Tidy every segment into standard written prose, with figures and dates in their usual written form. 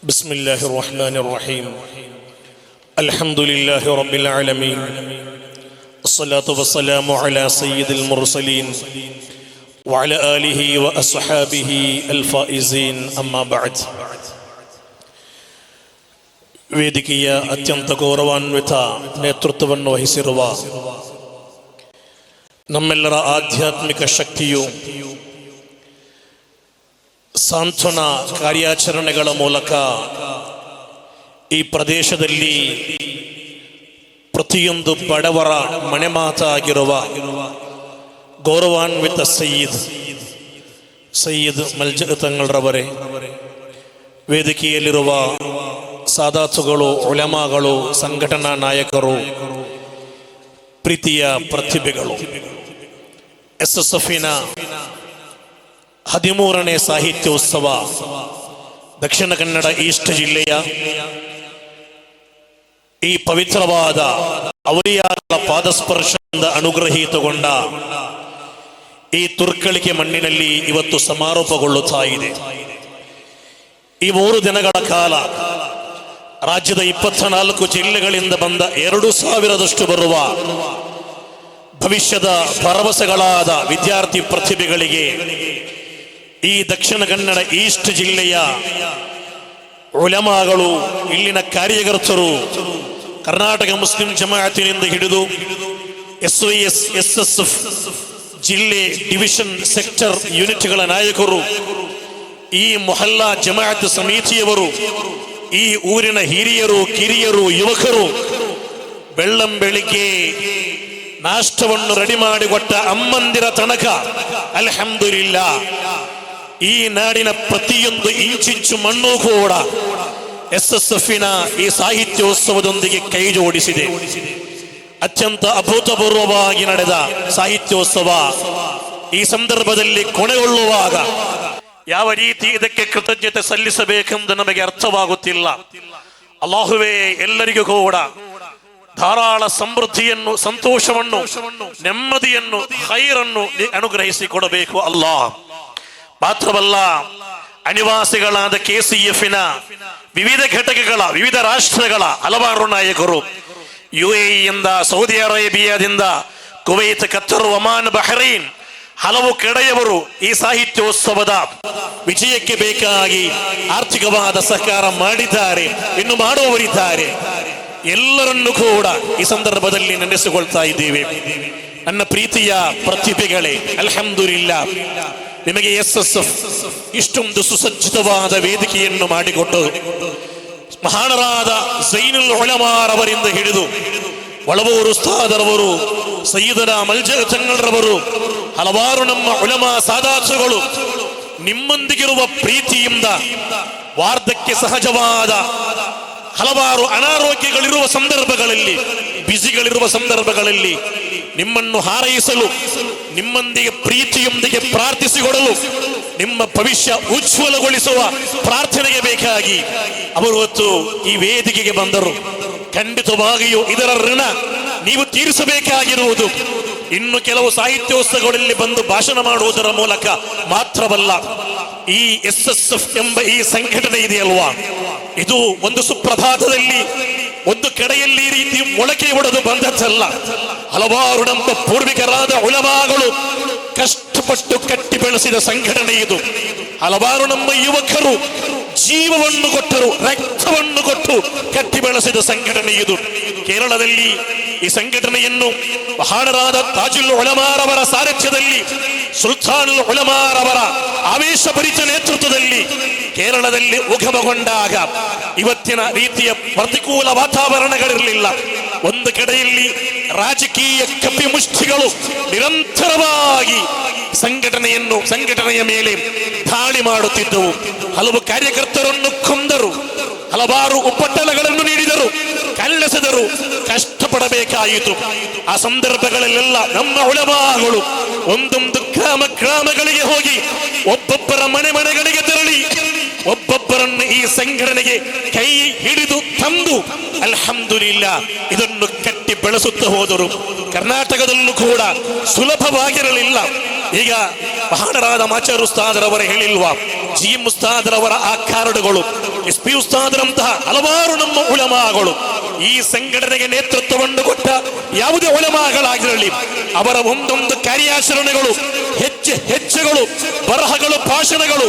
بسم الله الرحمن الرحيم الحمد لله رب العالمين الصلاة والسلام على سيد المرسلين وعلى آله وأصحابه الفائزين أما بعد ವೇದಿಕೆಯ ಅತ್ಯಂತ ಗೌರವಾನ್ವಿತ ನೇತೃತ್ವವನ್ನು ವಹಿಸಿರುವ ನಮ್ಮೆಲ್ಲರ ಆಧ್ಯಾತ್ಮಿಕ ಶಕ್ತಿಯು ಸಾಂತ್ವನ ಕಾರ್ಯಾಚರಣೆಗಳ ಮೂಲಕ ಈ ಪ್ರದೇಶದಲ್ಲಿ ಪ್ರತಿಯೊಂದು ಬಡವರ ಮನೆಮಾತಾಗಿರುವ ಗೌರವಾನ್ವಿತ ಸಯ್ಯದ್ ಮಲ್ಜ ತಂಗಳರವರೇ, ವೇದಿಕೆಯಲ್ಲಿರುವ ಸಾದಾತುಗಳು, ಉಲಮಾಗಳು, ಸಂಘಟನಾ ನಾಯಕರು, ಪ್ರೀತಿಯ ಪ್ರತಿಭೆಗಳು, SSFನ 13ನೇ ಸಾಹಿತ್ಯೋತ್ಸವ ದಕ್ಷಿಣ ಕನ್ನಡ ಈಸ್ಟ್ ಜಿಲ್ಲೆಯ ಈ ಪವಿತ್ರವಾದ ಅವಲಿಯಾಗಳ ಪಾದಸ್ಪರ್ಶದಿಂದ ಅನುಗ್ರಹೀತಗೊಂಡ ಈ ತುರ್ಕಳಿಕೆ ಮಣ್ಣಿನಲ್ಲಿ ಇವತ್ತು ಸಮಾರೋಪಗೊಳ್ಳುತ್ತಾ ಇದೆ. ಈ 3 ದಿನಗಳ ಕಾಲ ರಾಜ್ಯದ 24 ಜಿಲ್ಲೆಗಳಿಂದ ಬಂದ 2,000 ಬರುವ ಭವಿಷ್ಯದ ಭರವಸೆಗಳಾದ ವಿದ್ಯಾರ್ಥಿ ಪ್ರತಿಭೆಗಳಿಗೆ ಈ ದಕ್ಷಿಣ ಕನ್ನಡ ಈಸ್ಟ್ ಜಿಲ್ಲೆಯ ಉಲಮಾಗಳು, ಇಲ್ಲಿನ ಕಾರ್ಯಕರ್ತರು, ಕರ್ನಾಟಕ ಮುಸ್ಲಿಂ ಜಮಾಅತಿನಿಂದ ಹಿಡಿದು SYS SSF ಜಿಲ್ಲೆ ಡಿವಿಷನ್ ಸೆಕ್ಟರ್ ಯೂನಿಟ್ಗಳ ನಾಯಕರು, ಈ ಮೊಹಲ್ಲಾ ಜಮಾಅತ್ ಸಮಿತಿಯವರು, ಈ ಊರಿನ ಹಿರಿಯರು, ಕಿರಿಯರು, ಯುವಕರು ಬೆಳ್ಳಂ ಬೆಳಿಗ್ಗೆ ನಾಷ್ಟವನ್ನು ರೆಡಿ ಮಾಡಿಕೊಟ್ಟ ಅಮ್ಮಂದಿರ ತನಕ ಅಲ್ಹಮ್ದುಲಿಲ್ಲಾ ಈ ನಾಡಿನ ಪ್ರತಿಯೊಂದು ಇಂಚಿಂಚು ಮಣ್ಣು ಕೂಡ SSFನ ಈ ಸಾಹಿತ್ಯೋತ್ಸವದೊಂದಿಗೆ ಕೈ ಜೋಡಿಸಿದೆ. ಅತ್ಯಂತ ಅಭೂತಪೂರ್ವವಾಗಿ ನಡೆದ ಸಾಹಿತ್ಯೋತ್ಸವ ಈ ಸಂದರ್ಭದಲ್ಲಿ ಕೊನೆಗೊಳ್ಳುವಾಗ ಯಾವ ರೀತಿ ಇದಕ್ಕೆ ಕೃತಜ್ಞತೆ ಸಲ್ಲಿಸಬೇಕೆಂದು ನಮಗೆ ಅರ್ಥವಾಗುತ್ತಿಲ್ಲ. ಅಲ್ಲಾಹುವೇ ಎಲ್ಲರಿಗೂ ಕೂಡ ಧಾರಾಳ ಸಮೃದ್ಧಿಯನ್ನು, ಸಂತೋಷವನ್ನು, ನೆಮ್ಮದಿಯನ್ನು, ಖೈರನ್ನು ಅನುಗ್ರಹಿಸಿ ಕೊಡಬೇಕು ಅಲ್ಲಾಹ್. ಮಾತ್ರವಲ್ಲ, ಅನಿವಾಸಿಗಳಾದ KCFನ ವಿವಿಧ ಘಟಕಗಳ, ವಿವಿಧ ರಾಷ್ಟ್ರಗಳ ಹಲವಾರು ನಾಯಕರು, UAEಯಿಂದ, ಸೌದಿ ಅರೇಬಿಯಾದಿಂದ, ಕುವೈತ್, ಕತ್ತರ್, ಒಮಾನ್, ಬಹ್ರೈನ್ ಹಲವು ಕಡೆಯವರು ಈ ಸಾಹಿತ್ಯೋತ್ಸವದ ವಿಜಯಕ್ಕೆ ಬೇಕಾಗಿ ಆರ್ಥಿಕವಾದ ಸಹಕಾರ ಮಾಡಿದ್ದಾರೆ, ಇನ್ನು ಮಾಡುವವರಿದ್ದಾರೆ. ಎಲ್ಲರನ್ನೂ ಕೂಡ ಈ ಸಂದರ್ಭದಲ್ಲಿ ನೆನೆಸಿಕೊಳ್ತಾ ಇದ್ದೇವೆ. ನನ್ನ ಪ್ರೀತಿಯ ಪ್ರತಿಭೆಗಳೇ, ಅಲ್ಹಮ್ದುಲಿಲ್ಲಾ ನಿಮಗೆ SSF ಇಷ್ಟೊಂದು ಸುಸಜ್ಜಿತವಾದ ವೇದಿಕೆಯನ್ನು ಮಾಡಿಕೊಟ್ಟು ಮಹಾನರಾದ ಝೈನುಲ್ ಉಲಮಾರವರಿಂದ ಹಿಡಿದು ಒಳಬೂರು ಉಸ್ತಾದರವರು, ಸಯ್ಯದನ ಮಲ್ಜ ತಂಗಳರವರು, ಹಲವಾರು ನಮ್ಮ ಉಲಮಾ ಸಾದಾತುಗಳು ನಿಮ್ಮೊಂದಿಗಿರುವ ಪ್ರೀತಿಯಿಂದ ವಾರ್ಧಕ್ಯ ಸಹಜವಾದ ಹಲವಾರು ಅನಾರೋಗ್ಯಗಳಿರುವ ಸಂದರ್ಭಗಳಲ್ಲಿ, ಬಿಸಿಗಳಿರುವ ಸಂದರ್ಭಗಳಲ್ಲಿ ನಿಮ್ಮನ್ನು ಹಾರೈಸಲು, ನಿಮ್ಮೊಂದಿಗೆ ಪ್ರೀತಿಯೊಂದಿಗೆ ಪ್ರಾರ್ಥಿಸಿಕೊಡಲು, ನಿಮ್ಮ ಭವಿಷ್ಯ ಉಜ್ವಲಗೊಳಿಸುವ ಪ್ರಾರ್ಥನೆಗೆ ಬೇಕಾಗಿ ಅವರು ಹೊತ್ತು ಈ ವೇದಿಕೆಗೆ ಬಂದರು. ಖಂಡಿತವಾಗಿಯೂ ಇದರ ಋಣ ನೀವು ತೀರಿಸಬೇಕಾಗಿರುವುದು ಇನ್ನು ಕೆಲವು ಸಾಹಿತ್ಯೋತ್ಸವಗಳಲ್ಲಿ ಬಂದು ಭಾಷಣ ಮಾಡುವುದರ ಮೂಲಕ ಮಾತ್ರವಲ್ಲ. ಈ SSF ಎಂಬ ಈ ಸಂಘಟನೆ ಇದೆಯಲ್ವಾ, ಇದು ಒಂದು ಸುಪ್ರಭಾತದಲ್ಲಿ ಒಂದು ಕಡೆಯಲ್ಲಿ ಈ ರೀತಿ ಮೊಳಕೆ ಒಡೆದು ಬಂದದ್ದಲ್ಲ. ಹಲವಾರು ನಮ್ಮ ಪೂರ್ವಿಕರಾದ ಉಲಮಾಗಳು ಕಷ್ಟಪಟ್ಟು ಕಟ್ಟಿ ಬೆಳೆಸಿದ ಸಂಘಟನೆ ಇದು. ಹಲವಾರು ನಮ್ಮ ಯುವಕರು ಜೀವವನ್ನು ಕೊಟ್ಟರು, ರಕ್ತವನ್ನು ಕೊಟ್ಟು ಕಟ್ಟಿ ಬೆಳೆಸಿದ ಸಂಘಟನೆ ಇದು. ಕೇರಳದಲ್ಲಿ ಈ ಸಂಘಟನೆಯನ್ನು ಮಹಾನರಾದ ತಾಜುಲ್ ಉಲಮಾರವರ ಸಾರಥ್ಯದಲ್ಲಿ, ಸುಲ್ತಾನುಲ್ ಉಲಮಾರವರ ಆವೇಶಭರಿತ ನೇತೃತ್ವದಲ್ಲಿ ಕೇರಳದಲ್ಲಿ ಉಗಮಗೊಂಡಾಗ ಇವತ್ತಿನ ರೀತಿಯ ಪ್ರತಿಕೂಲ ವಾತಾವರಣಗಳಿರಲಿಲ್ಲ. ಒಂದು ಕಡೆಯಲ್ಲಿ ರಾಜಕೀಯ ಕಪಿಮುಷ್ಟಿಗಳು ನಿರಂತರವಾಗಿ ಸಂಘಟನೆಯ ಮೇಲೆ ದಾಳಿ ಮಾಡುತ್ತಿದ್ದವು. ಹಲವು ಕಾರ್ಯಕರ್ತರನ್ನು ಕೊಂದರು, ಹಲವಾರು ಉಪಟಳಗಳನ್ನು ನೀಡಿದರು, ಕಲ್ಲೆಸೆದರು, ಕಷ್ಟಪಡಬೇಕಾಯಿತು. ಆ ಸಂದರ್ಭಗಳಲ್ಲೆಲ್ಲ ನಮ್ಮ ಉಲಮಾಗಳು ಒಂದೊಂದು ಗ್ರಾಮಗಳಿಗೆ ಹೋಗಿ ಒಬ್ಬೊಬ್ಬರ ಮನೆಗಳಿಗೆ ತೆರಳಿ ಒಬ್ಬೊಬ್ಬರನ್ನು ಈ ಸಂಘಟನೆಗೆ ಕೈ ಹಿಡಿದು ತಂದು ಅಲ್ಹಮ್ದುಲಿಲ್ಲಾ ಇದನ್ನು ಕಟ್ಟಿ ಬೆಳೆಸುತ್ತಾ ಹೋದರು. ಕರ್ನಾಟಕದಲ್ಲೂ ಕೂಡ ಸುಲಭವಾಗಿರಲಿಲ್ಲ. ಈಗ ಮಹಾನರಾದ ಮಾಚಾರು ಉಸ್ತಾದರವರ ಹೇಳಿಲ್ವಾ, ಜಿ ಎಂ ಉಸ್ತಾದರವರ ಆ ಕಾರ್ಡುಗಳು, SP ಉಸ್ತಾದರಂತಹ ಹಲವಾರು ನಮ್ಮ ಉಲಮಾಗಳು, ಈ ಸಂಘಟನೆಗೆ ನೇತೃತ್ವವನ್ನು ಕೊಟ್ಟ ಯಾವುದೇ ಉಲಮಾಗಳಾಗಿರಲಿ, ಅವರ ಒಂದೊಂದು ಕಾರ್ಯಾಚರಣೆಗಳು, ಹೆಜ್ಜೆಗಳು, ಬರಹಗಳು, ಭಾಷಣಗಳು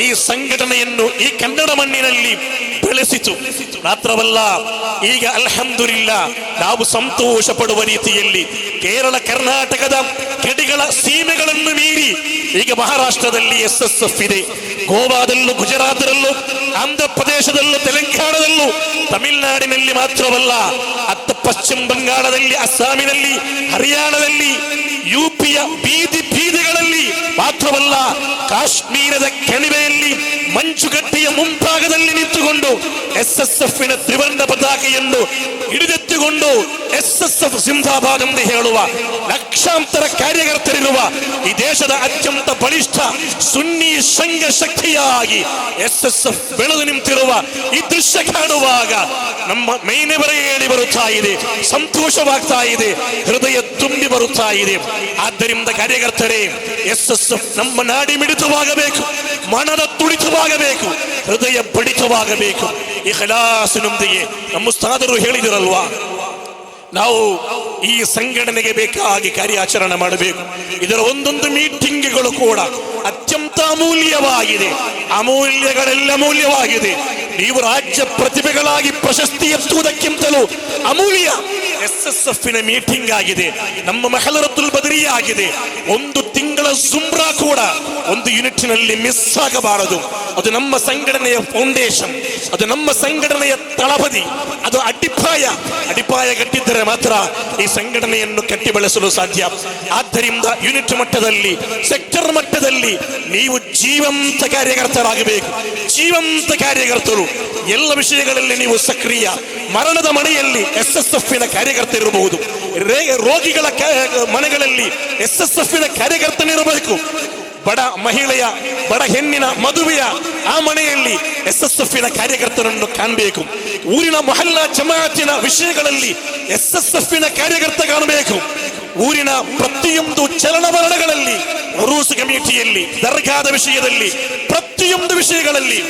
ಈ ಸಂಘಟನೆಯನ್ನು ಈ ಕನ್ನಡ ಮಣ್ಣಿನಲ್ಲಿ ಬೆಳೆಸಿತು. ಮಾತ್ರವಲ್ಲ, ಈಗ ಅಲ್ಹಮ್ದುಲಿಲ್ಲಾ ನಾವು ಸಂತೋಷ ಪಡುವ ರೀತಿಯಲ್ಲಿ ಕೇರಳ ಕರ್ನಾಟಕದ ಗಡಿಗಳ ಸೀಮೆಗಳನ್ನು ಮೀರಿ ಈಗ ಮಹಾರಾಷ್ಟ್ರದಲ್ಲಿ SSF ಇದೆ, ಗೋವಾದಲ್ಲೂ, ಗುಜರಾತ್ನಲ್ಲೂ, ಆಂಧ್ರ ಪ್ರದೇಶದಲ್ಲೂ, ತೆಲಂಗಾಣದಲ್ಲೂ, ತಮಿಳುನಾಡಿನಲ್ಲಿ ಮಾತ್ರವಲ್ಲ, ಪಶ್ಚಿಮ ಬಂಗಾಳದಲ್ಲಿ, ಅಸ್ಸಾಮಿನಲ್ಲಿ, ಹರಿಯಾಣದಲ್ಲಿ, UPಯ ಬೀದಿಗಳಲ್ಲಿ ಮಾತ್ರವಲ್ಲ, ಕಾಶ್ಮೀರದ ಕಣಿವೆಯಲ್ಲಿ ಮಂಜುಗಡ್ಡೆಯ ಮುಂಭಾಗದಲ್ಲಿ ನಿಂತುಕೊಂಡು SSFನ ತ್ರಿವರ್ಣ ಪತಾಕೆಯನ್ನು ಹಿಡಿದೆತ್ತಿಕೊಂಡು SSF ಜಿಂದಾಬಾದ್ ಎಂದು ಹೇಳುವ ಲಕ್ಷಾಂತರ ಕಾರ್ಯಕರ್ತರಿರುವ ಈ ದೇಶದ ಅತ್ಯಂತ ಬಲಿಷ್ಠ ಸುನ್ನಿ ಸಂಘ ಶಕ್ತಿಯಾಗಿ SSF ಬೆಳೆದು ನಿಂತಿರುವ ಈ ದೃಶ್ಯ ಕಾಣುವಾಗ ನಮ್ಮ ಮೈನೆವರ ಏಳಿ ಬರುತ್ತಾ ಇದೆ, ಸಂತೋಷವಾಗ್ತಾ ಇದೆ, ಹೃದಯ ತುಂಬಿ ಬರುತ್ತಾ ಇದೆ. ಆದ್ದರಿಂದ ಕಾರ್ಯಕರ್ತರೇ, SSF ನಮ್ಮ ನಾಡಿ ಮಿಡಿತವಾಗಬೇಕು, ಮನದ ತುಡಿತವಾಗಬೇಕು, ಹೃದಯ ಬಡಿತವಾಗಬೇಕು. ಇಖ್ಲಾಸಿನೊಂದಿಗೆ ನಮ್ಮ ಉಸ್ತಾದರು ಹೇಳಿದಿರಲ್ವಾ, ನಾವು ಈ ಸಂಘಟನೆಗೆ ಬೇಕಾಗಿ ಕಾರ್ಯಾಚರಣೆ ಮಾಡಬೇಕು. ಇದರ ಒಂದೊಂದು ಮೀಟಿಂಗ್ಗಳು ಕೂಡ ಅತ್ಯಂತ ಅಮೂಲ್ಯವಾಗಿದೆ, ಅಮೂಲ್ಯಗಳೆಲ್ಲ ಅಮೂಲ್ಯವಾಗಿದೆ. ನೀವು ರಾಜ್ಯ ಪ್ರತಿಭೆಗಳಾಗಿ ಪ್ರಶಸ್ತಿ ಎತ್ತುವುದಕ್ಕಿಂತಲೂ ಅಮೂಲ್ಯ SSFನ ಮೀಟಿಂಗ್ ಆಗಿದೆ, ನಮ್ಮ ಮಹಲರತುಲ್ ಬದರಿ ಆಗಿದೆ. ಒಂದು ತಿಂಗಳ ಜುಮ್ರಾ ಕೂಡ ಒಂದು ಯೂನಿಟ್ನಲ್ಲಿ ಮಿಸ್ ಆಗಬಾರದು. ಅದು ನಮ್ಮ ಸಂಘಟನೆಯ ಫೌಂಡೇಶನ್, ಅದು ನಮ್ಮ ಸಂಘಟನೆಯ ತಳಬದಿ, ಅದು ಅಡಿಪಾಯ ಕಟ್ಟಿದ್ದರೆ ಮಾತ್ರ ಈ ಸಂಘಟನೆಯನ್ನು ಕಟ್ಟಿ ಬೆಳೆಸಲು ಸಾಧ್ಯ. ಆದ್ದರಿಂದ ಯೂನಿಟ್ ಮಟ್ಟದಲ್ಲಿ, ಸೆಕ್ಟರ್ ಮಟ್ಟದಲ್ಲಿ ನೀವು ಜೀವಂತ ಕಾರ್ಯಕರ್ತರಾಗಬೇಕು. ಜೀವಂತ ಕಾರ್ಯಕರ್ತರು ಎಲ್ಲ ವಿಷಯಗಳಲ್ಲಿ ನೀವು ಸಕ್ರಿಯ. ಮರಣದ ಮನೆಯಲ್ಲಿ SSFನ ಕಾರ್ಯಕರ್ತರಿರಬಹುದು, ರೋಗಿಗಳ ಮನೆಗಳಲ್ಲಿ SSFನ ಕಾರ್ಯಕರ್ತನಿರಬೇಕು. ಬಡ ಮಹಿಳೆಯ, ಬಡ ಹೆಣ್ಣಿನ ಮದುವೆಯ ಆ ಮನೆಯಲ್ಲಿ SSFನ ಕಾರ್ಯಕರ್ತರನ್ನು ಕಾಣಬೇಕು. ಊರಿನ ಮೊಹಲ್ಲಾ ಜಮಾಅತಿನ ವಿಷಯಗಳಲ್ಲಿ SSFನ ಕಾರ್ಯಕರ್ತ ಕಾಣಬೇಕು. ಊರಿನ ಪ್ರತಿಯೊಂದು ಚಲನವಲನಗಳಲ್ಲಿ, ಉರೂಸ್ ಕಮಿಟಿಯಲ್ಲಿ, ದರ್ಗಾದ ವಿಷಯದಲ್ಲಿ, ಪ್ರತಿಯೊಂದು ವಿಷಯಗಳಲ್ಲಿ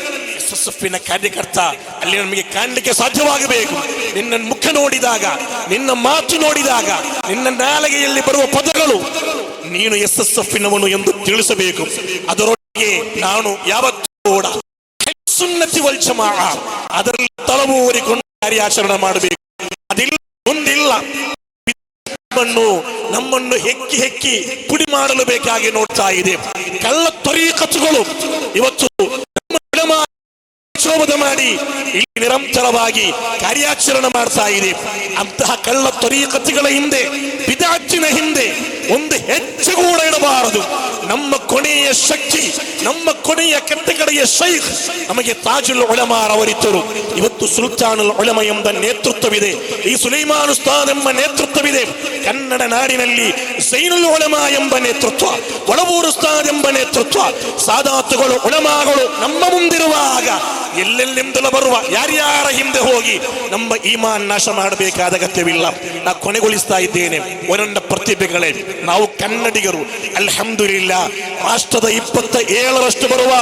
SSFನ ಕಾರ್ಯಕರ್ತ ಅಲ್ಲಿ ನಮಗೆ ಕಾಣಲಿಕ್ಕೆ ಸಾಧ್ಯವಾಗಬೇಕು. ನಿನ್ನ ಮುಖ ನೋಡಿದಾಗ, ನಿನ್ನ ಮಾತು ನೋಡಿದಾಗ, ನಿನ್ನ ನಾಲಿಗೆಯಲ್ಲಿ ಬರುವ ಪದಗಳು ನೀನು SSFನವನು ಎಂದು ತಿಳಿಸಬೇಕು. ಅದರೊಳಗೆ ನಾನು ಯಾವತ್ತೂ ಕೂಡ ಸುನ್ನತಿ ವಲ್ ಜಮಾಅ ಅದರಲ್ಲಿ ತಳವೂರಿಕೊಂಡು ಕಾರ್ಯಾಚರಣೆ ಮಾಡಬೇಕು. ಅದಿಲ್ಲ, ಮುಂದಿಲ್ಲ, ನಮ್ಮನ್ನು ಹೆಕ್ಕಿ ಪುಡಿ ಮಾಡಲು ಬೇಕಾಗಿ ನೋಡ್ತಾ ಇದೆ. ಕಳ್ಳ ತ್ವರೀಕತ್ತುಗಳು ಇವತ್ತು ಶೋಭದ ಮಾಡಿ ಇಲ್ಲಿ ನಿರಂತರವಾಗಿ ಕಾರ್ಯಾಚರಣೆ ಮಾಡ್ತಾ ಇದೆ. ಅಂತಹ ಕಳ್ಳ ತ್ವರೀಕತ್ತುಗಳ ಹಿಂದೆ, ಬಿದಾಚಿನ ಹಿಂದೆ ಒಂದು ಹೆಜ್ಜೆ ಕೂಡ ಇಡಬಾರದು. ನಮ್ಮ ಕೊನೆಯ ಶಕ್ತಿ, ನಮ್ಮ ಕೊನೆಯ ಕಟ್ಟಕಡೆಯ ಶೈಖ್ ನಮಗೆ ತಾಜುಲ್ ಉಲಮಾ ಅವರಿದ್ದರು. ಇವತ್ತು ಸುಲ್ತಾನುಲ್ ಉಲಮಾ ಎಂಬ ನೇತೃತ್ವವಿದೆ, ಈ ಸುಲೈಮಾನ್ ಉಸ್ತಾದ್ ಎಂಬ ನೇತೃತ್ವವಿದೆ. ಕನ್ನಡ ನಾಡಿನಲ್ಲಿ ಝೈನುಲ್ ಉಲಮಾ ಎಂಬ ನೇತೃತ್ವ, ಒಳಬೂರು ಉಸ್ತಾದ್ ಎಂಬ ನೇತೃತ್ವ, ಸಾದಾತುಗಳು, ಉಲಮಾಗಳು ನಮ್ಮ ಮುಂದಿರುವಾಗ ಎಲ್ಲೆಲ್ಲಿಂದಲೂ ಬರುವ ಯಾರ್ಯಾರ ಹಿಂದೆ ಹೋಗಿ ನಮ್ಮ ಈಮಾನ್ ನಾಶ ಮಾಡಬೇಕಾದ ಅಗತ್ಯವಿಲ್ಲ. ನಾ ಕೊನೆಗೊಳಿಸ್ತಾ ಇದ್ದೇನೆ. ಒಂದೊಂದು ಪ್ರತಿಭೆಗಳೇ, ನಾವು ಕನ್ನಡಿಗರು ಅಲ್ಹಮ್ದುಲಿಲ್ಲಾ ರಾಷ್ಟ್ರದ 27ರಷ್ಟು ಬರುವ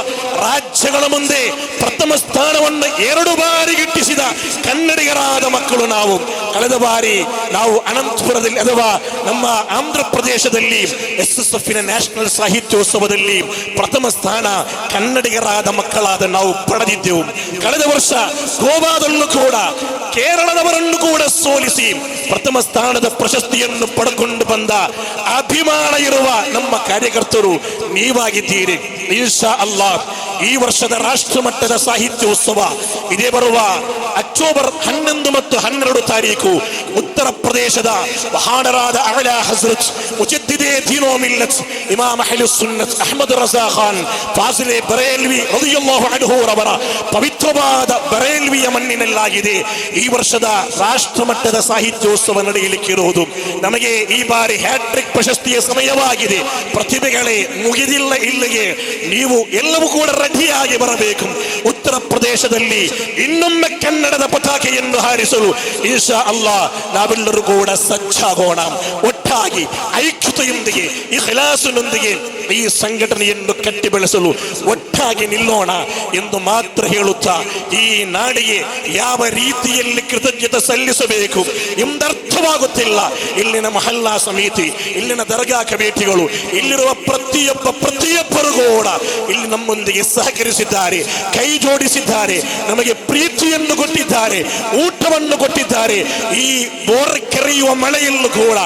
ರಾಜ್ಯಗಳ ಮುಂದೆ ಪ್ರಥಮ ಸ್ಥಾನವನ್ನು 2 ಬಾರಿ ಗಿಟ್ಟಿಸಿದ ಕನ್ನಡಿಗರಾದ ಮಕ್ಕಳು ನಾವು. ಕಳೆದ ಬಾರಿ ನಾವು ಅನಂತಪುರದಲ್ಲಿ ಅಥವಾ ನಮ್ಮ ಆಂಧ್ರ ಪ್ರದೇಶದಲ್ಲಿ SSFನ ನ್ಯಾಷನಲ್ ಸಾಹಿತ್ಯೋತ್ಸವದಲ್ಲಿ ಪ್ರಥಮ ಸ್ಥಾನ ಕನ್ನಡಿಗರಾದ ಮಕ್ಕಳಾದ ನಾವು ಪಡೆದಿದ್ದೆವು. ಕಳೆದ ವರ್ಷ ಗೋವಾದಲ್ಲೂ ಕೂಡ ಕೇರಳದವರನ್ನು ಕೂಡ ಸೋಲಿಸಿ ಪ್ರಥಮ ಸ್ಥಾನದ ಪ್ರಶಸ್ತಿಯನ್ನು ಪಡೆದುಕೊಂಡು ಬಂದ ಅಭಿಮಾನ ಇರುವ ನಮ್ಮ ಕಾರ್ಯಕರ್ತರು ನೀವಾಗಿದ್ದೀರಿ. ಇನ್ಶಾ ಅಲ್ಲಾಹ್ ಈ ವರ್ಷದ ರಾಷ್ಟ್ರ ಮಟ್ಟದ ಸಾಹಿತ್ಯೋತ್ಸವ ಇದೇ ಬರುವ ಅಕ್ಟೋಬರ್ 11 ಮತ್ತು 12 ತಾರೀಕು ಉತ್ತರ ಪ್ರದೇಶದ ಮಹಾನರಾದ ಅಲಾ ಹಜರತ್ ಮುಜದ್ದಿದೆ ದೀನೋ ಮಿಲ್ಲತ್ ಇಮಾಮ್ ಅಹ್ಲುಸ್ ಸುನ್ನತ್ ಅಹ್ಮದ್ ರಜಾ ಖಾನ್ ಫಾಜಿಲೆ ಬರೇಲ್ವಿ ರದಿಯಲ್ಲಾಹು ಅನ್ಹು ಅವರ ಪವಿತ್ರವಾದ ಬರೇಲ್ವಿಯ ಮಣ್ಣಿನಲ್ಲಾಗಿದೆ ಈ ವರ್ಷದ ರಾಷ್ಟ್ರ ಮಟ್ಟದ ಸಾಹಿತ್ಯೋತ್ಸವ ನಡೆಯಲಿಕ್ಕಿರುವುದು. ನಮಗೆ ಈ ಬಾರಿ ಹ್ಯಾಟ್ರಿಕ್ ಪ್ರಶಸ್ತಿಯ ಸಮಯವಾಗಿದೆ. ಪ್ರತಿಭೆಗಳೇ ಮುಗಿದಿಲ್ಲ ಇಲ್ಲಿಗೆ, ನೀವು ಎಲ್ಲವೂ ಕೂಡ ರೆಡಿಯಾಗಿ ಬರಬೇಕು. ಉತ್ತರ ಪ್ರದೇಶದಲ್ಲಿ ಇನ್ನೊಮ್ಮೆ ಕನ್ನಡದ ಪತಾಕೆಯನ್ನು ಹಾರಿಸಲು ಇನ್ಶಾ ಅಲ್ಲಾಹ್ ನಾವೆಲ್ಲರೂ ಕೂಡ ಸಜ್ಜಾಗೋಣ. ಒಟ್ಟಾಗಿ ಐಕ್ಯತೆಯೊಂದಿಗೆ, ಇಖ್ಲಾಸಿನೊಂದಿಗೆ ಈ ಸಂಘಟನೆಯನ್ನು ಕಟ್ಟಿ ಬೆಳೆಸಲು ಒಟ್ಟಾಗಿ ನಿಲ್ಲೋಣ ಎಂದು ಮಾತ್ರ ಹೇಳುತ್ತಾ, ಈ ನಾಡಿಗೆ ಯಾವ ರೀತಿಯಲ್ಲಿ ಕೃತಜ್ಞತೆ ಸಲ್ಲಿಸಬೇಕು ಎಂದರ್ಥವಾಗುತ್ತಿಲ್ಲ. ಇಲ್ಲಿನ ಮಹಲ್ಲಾ ಸಮಿತಿ, ಇಲ್ಲಿನ ದರ್ಗಾ ಕಮಿಟಿಗಳು, ಇಲ್ಲಿರುವ ಪ್ರತಿಯೊಬ್ಬರು ಕೂಡ ಇಲ್ಲಿ ನಮ್ಮೊಂದಿಗೆ ಸಹಕರಿಸಿದ್ದಾರೆ, ಕೈ ಜೋಡಿಸಿದ್ದಾರೆ, ನಮಗೆ ಪ್ರೀತಿಯನ್ನು ಕೊಟ್ಟಿದ್ದಾರೆ, ಊಟವನ್ನು ಕೊಟ್ಟಿದ್ದಾರೆ. ಈ ಬೋರ್ ಕೆರೆಯುವ ಮಳೆಯಲ್ಲೂ ಕೂಡ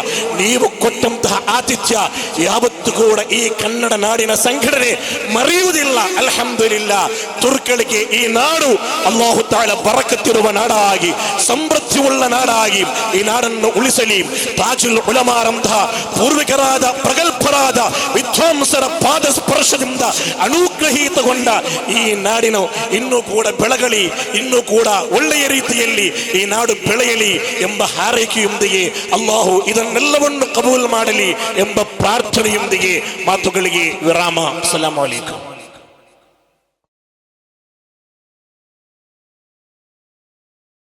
ನೀವು ಕೊಟ್ಟಂತಹ ಆತಿಥ್ಯ ಯಾವತ್ತೂ ಕೂಡ ಈ ಕನ್ನಡ ನಾಡಿನ ಸಂಘಟನೆ ಮರೆಯುವುದಿಲ್ಲ. ಅಲ್ಹಮ್ದುಲಿಲ್ಲಾ. ತುರ್ಕಳಿಗೆ ಈ ನಾಡು ಅಲ್ಲಾಹು ತಾಳ ಬರಕತ್ತಿರುವ ನಾಡಾಗಿ, ಸಮೃದ್ಧಿಯುಳ್ಳ ನಾಡಾಗಿ ಈ ನಾಡನ್ನು ಉಳಿಸಲಿ. ತಾಜುಲ್ ಉಲಮಾರಂತಹ ಪೂರ್ವಿಕರಾದ ಪ್ರಗಲ್ಭರಾದ ವಿದ್ವಾಂಸರ ಪಾದ ಸ್ಪರ್ಶದಿಂದ ಅನುಗ್ರಹೀತಗೊಂಡ ಈ ನಾಡಿನ ಇನ್ನೂ ಕೂಡ ಬೆಳಗಲಿ, ಇನ್ನೂ ಕೂಡ ಒಳ್ಳೆಯ ರೀತಿಯಲ್ಲಿ ಈ ನಾಡು ಬೆಳೆಯಲಿ ಎಂಬ ಹಾರೈಕೆಯೊಂದಿಗೆ ಅಲ್ಲಾಹು ಇದನ್ನೆಲ್ಲವನ್ನು ಕಬೂಲ್ ಮಾಡಲಿ ಎಂಬ ಪ್ರಾರ್ಥನೆಯೊಂದಿಗೆ ಮಾತುಗಳಿಗೆ ವಿರಾಮ. ಅಸ್ಸಲಾಮು ಅಲೈಕುಂ.